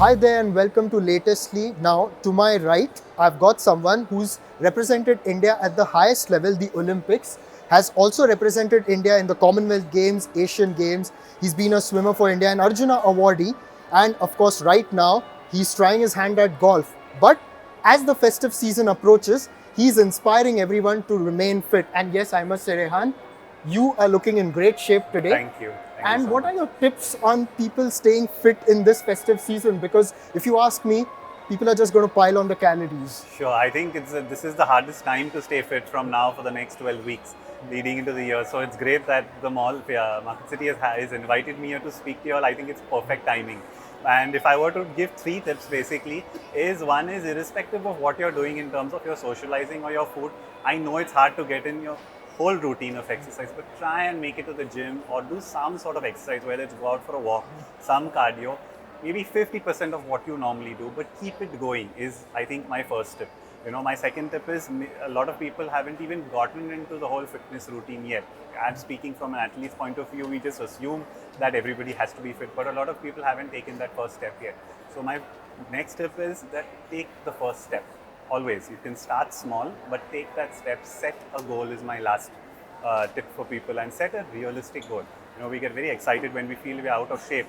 Hi there and welcome to LatestLY. Now, to my right, I've got someone who's represented India at the highest level, the Olympics, has also represented India in the Commonwealth Games, Asian Games. He's been a swimmer for India, an Arjuna awardee, and of course, right now, he's trying his hand at golf. But as the festive season approaches, he's inspiring everyone to remain fit. And yes, I must say, Rehan, you are looking in great shape today. Thank you. Thank you And so what are much. your tips on people staying fit in this festive season? Because if you ask me, people are just going to pile on the calories. Sure, I think this is the hardest time to stay fit from now for the next 12 weeks leading into the year. So it's great that the mall, Market City has invited me here to speak to you all. I think it's perfect timing. And if I were to give three tips basically, one is irrespective of what you're doing in terms of your socializing or your food, I know it's hard to get in your whole routine of exercise, but try and make it to the gym or do some sort of exercise, whether it's go out for a walk, some cardio, maybe 50% of what you normally do, but keep it going is, I think, my first tip. My second tip is a lot of people haven't even gotten into the whole fitness routine yet. I'm speaking from an athlete's point of view. We just assume that everybody has to be fit, but a lot of people haven't taken that first step yet. So my next tip is that take the first step. Always, you can start small, but take that step. Set a goal is my last tip for people, and set a realistic goal. We get very excited when we feel we're out of shape.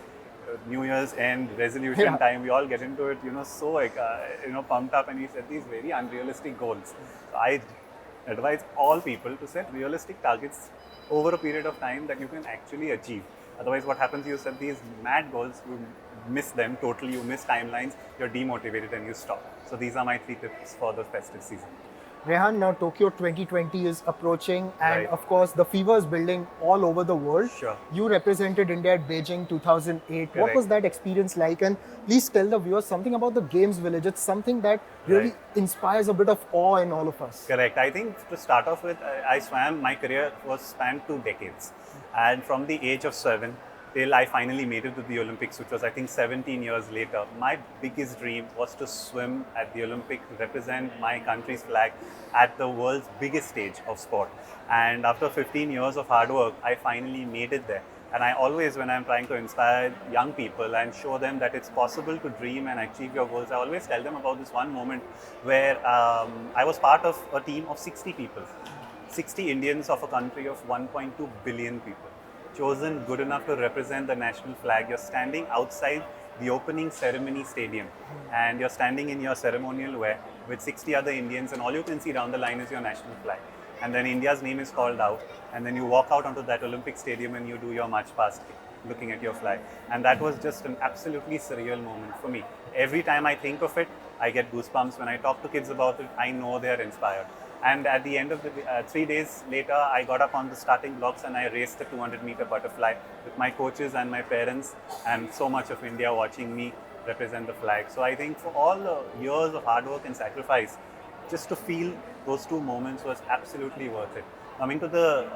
New Year's end resolution Yeah. time, we all get into it, so like, pumped up, and we set these very unrealistic goals. So I advise all people to set realistic targets over a period of time that you can actually achieve. Otherwise, what happens? You set these mad goals, you miss them totally, you miss timelines, you're demotivated, and you stop. So these are my three tips for the festive season. Rehan, now Tokyo 2020 is approaching, and Right. of course, the fever is building all over the world. Sure. You represented India at Beijing 2008. What was Correct. that experience like? And please tell the viewers something about the Games Village. It's something that Right. really inspires a bit of awe in all of us. Correct. I think to start off with, I swam. My career was spanned 2 decades, and from the age of 7 till I finally made it to the Olympics, which was I think 17 years later. My biggest dream was to swim at the Olympics, represent my country's flag at the world's biggest stage of sport. And after 15 years of hard work, I finally made it there. And I always, when I'm trying to inspire young people and show them that it's possible to dream and achieve your goals, I always tell them about this one moment where I was part of a team of 60 people, 60 Indians of a country of 1.2 billion people, chosen good enough to represent the national flag. You're standing outside the opening ceremony stadium, and you're standing in your ceremonial wear with 60 other Indians, and all you can see down the line is your national flag. And then India's name is called out, and then you walk out onto that Olympic stadium and you do your march past looking at your flag. And that was just an absolutely surreal moment for me. Every time I think of it, I get goosebumps. When I talk to kids about it, I know they're inspired. And at the end of the 3 days later, I got up on the starting blocks and I raced the 200-meter butterfly with my coaches and my parents, and so much of India watching me represent the flag. So I think for all the years of hard work and sacrifice, just to feel those two moments was absolutely worth it. Coming to the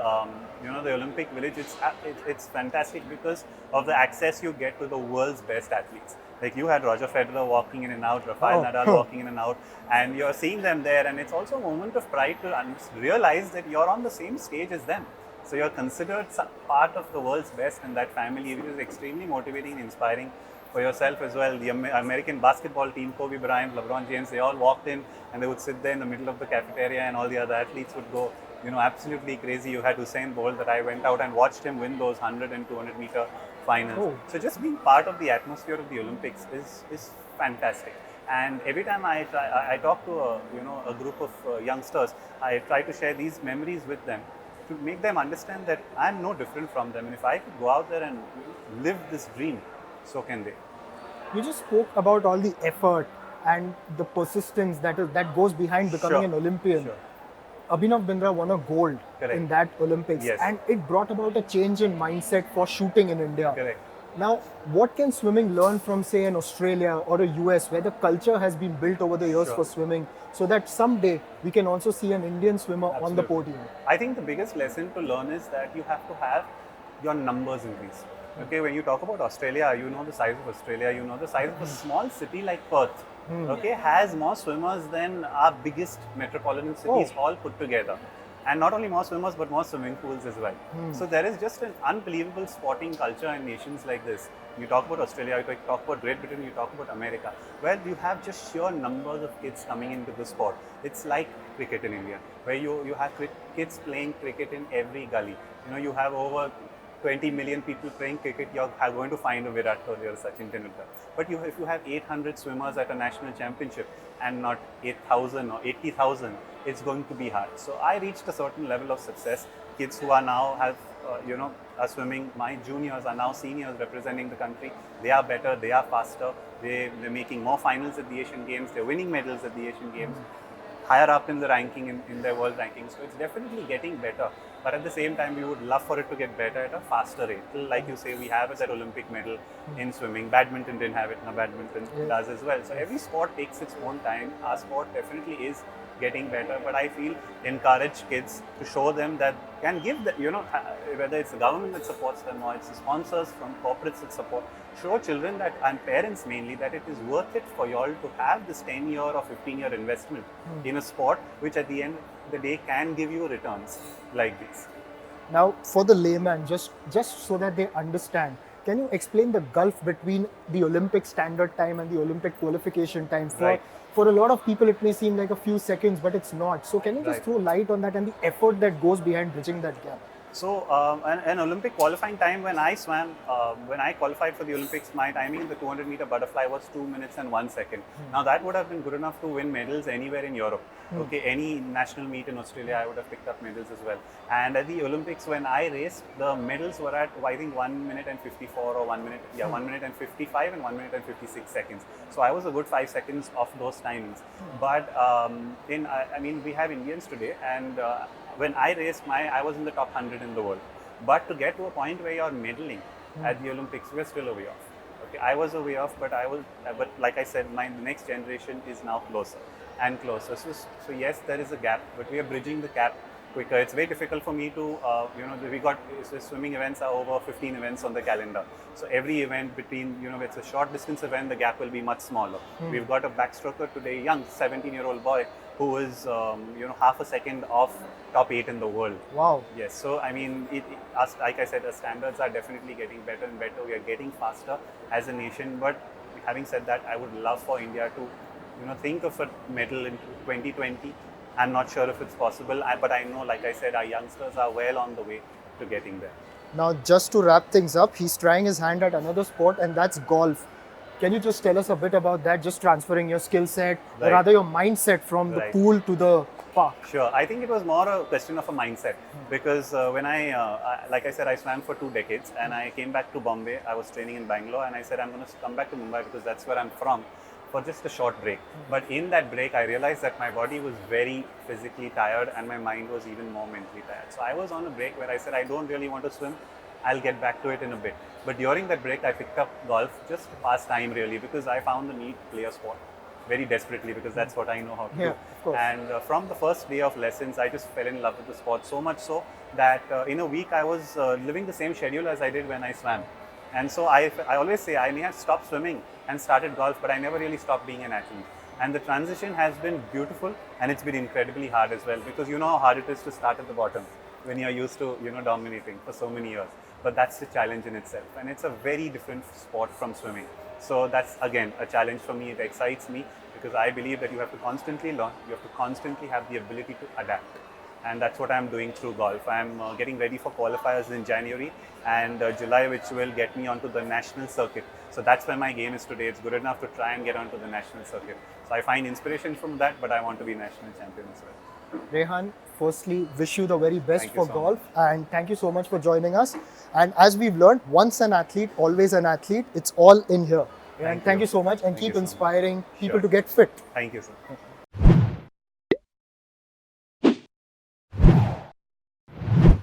Olympic Village, it's fantastic because of the access you get to the world's best athletes. Like you had Roger Federer walking in and out, Rafael Nadal Oh, walking in and out, and you're seeing them there, and it's also a moment of pride to realize that you're on the same stage as them. So you're considered part of the world's best in that family, which is extremely motivating and inspiring for yourself as well. The American basketball team, Kobe Bryant, LeBron James, they all walked in and they would sit there in the middle of the cafeteria, and all the other athletes would go, absolutely crazy. You had Usain Bolt that I went out and watched him win those 100 and 200 meter finals. oh. So just being part of the atmosphere of the Olympics is fantastic. And every time I talk to a group of youngsters, I try to share these memories with them to make them understand that I'm no different from them. And if I could go out there and live this dream, so can they. You just spoke about all the effort and the persistence that goes behind becoming Sure. an Olympian. Sure. Abhinav Bindra won a gold Correct. in that Olympics, Yes. and it brought about a change in mindset for shooting in India. Correct. Now, what can swimming learn from, say, an Australia or a US, where the culture has been built over the years Sure. for swimming, so that someday we can also see an Indian swimmer on the Absolutely. podium? I think the biggest lesson to learn is that you have to have your numbers increase. Okay, when you talk about Australia, you know the size of Australia, you know the size of a small city like Perth. Okay, has more swimmers than our biggest metropolitan cities all put together. And not only more swimmers, but more swimming pools as well. So there is just an unbelievable sporting culture in nations like this. You talk about Australia, you talk about Great Britain, you talk about America, where you have just sheer numbers of kids coming into the sport. It's like cricket in India, where you have kids playing cricket in every gully. You know, you have over 20 million people playing cricket, you're going to find a Virat Kohli or Sachin Tendulkar. But if you have 800 swimmers at a national championship and not 8,000 or 80,000, it's going to be hard. So I reached a certain level of success. Kids who are now are swimming, my juniors are now seniors representing the country. They are better, they are faster, they're making more finals at the Asian Games, they're winning medals at the Asian Games. Higher up in the ranking, in their world ranking. So it's definitely getting better. But at the same time, we would love for it to get better at a faster rate. Like you say, we have that Olympic medal in swimming. Badminton didn't have it, now badminton does as well. So every sport takes its own time. Our sport definitely is getting better, but I feel encourage kids to show them that can give that, whether it's the government that supports them or it's the sponsors from corporates that support, show children that, and parents mainly, that it is worth it for y'all to have this 10-year or 15-year investment in a sport which at the end of the day can give you returns like this. Now, for the layman, just so that they understand, can you explain the gulf between the Olympic standard time and the Olympic qualification time? For a lot of people, it may seem like a few seconds, but it's not. So can you just throw light on that and the effort that goes behind bridging that gap? So an Olympic qualifying time, when I swam, when I qualified for the Olympics, my timing in the 200-meter butterfly was 2 minutes and 1 second. Now that would have been good enough to win medals anywhere in Europe. Okay, any national meet in Australia, I would have picked up medals as well. And at the Olympics, when I raced, the medals were at, I think, 1 minute and 54 or 1 minute, 1 minute and 55 and 1 minute and 56 seconds. So I was a good 5 seconds off those timings. But we have Indians today, and when I raced, I was in the top 100 in the world. But to get to a point where you're medaling at the Olympics, we're still a way off. Okay, I was a way off, but like I said, the next generation is now closer and closer. So yes, there is a gap, but we are bridging the gap quicker. It's very difficult for me to, we got swimming events are over 15 events on the calendar. So every event between, it's a short distance event, the gap will be much smaller. We've got a backstroker today, young 17-year-old boy, who is, half a second off top 8 in the world. Wow. Yes. So, I mean, like I said, the standards are definitely getting better and better. We are getting faster as a nation. But having said that, I would love for India to, think of a medal in 2020. I'm not sure if it's possible, but I know, like I said, our youngsters are well on the way to getting there. Now, just to wrap things up, he's trying his hand at another sport, and that's golf. Can you just tell us a bit about that, just transferring your skill set, or rather your mindset from the pool to the park? Sure. I think it was more a question of a mindset, because when like I said, I swam for 2 decades, and I came back to Bombay. I was training in Bangalore, and I said, I'm going to come back to Mumbai because that's where I'm from, for just a short break. But in that break, I realized that my body was very physically tired and my mind was even more mentally tired. So I was on a break where I said, I don't really want to swim. I'll get back to it in a bit. But during that break, I picked up golf just to pass time really, because I found the need to play a sport very desperately, because that's what I know how to do. Of course. And from the first day of lessons, I just fell in love with the sport, so much so that in a week I was living the same schedule as I did when I swam. And so I always say I may have stopped swimming and started golf, but I never really stopped being an athlete. And the transition has been beautiful, and it's been incredibly hard as well, because you know how hard it is to start at the bottom when you're used to dominating for so many years. But that's the challenge in itself, and it's a very different sport from swimming. So that's again a challenge for me. It excites me because I believe that you have to constantly learn, you have to constantly have the ability to adapt. And that's what I'm doing through golf. I'm getting ready for qualifiers in January and July, which will get me onto the national circuit. So that's where my game is today. It's good enough to try and get onto the national circuit. So I find inspiration from that, but I want to be national champion as well. Rehan, firstly, wish you the very best for golf, and thank you so much for joining us. And as we've learned, once an athlete, always an athlete. It's all in here. And thank you so much, and keep inspiring people to get fit. Thank you, sir.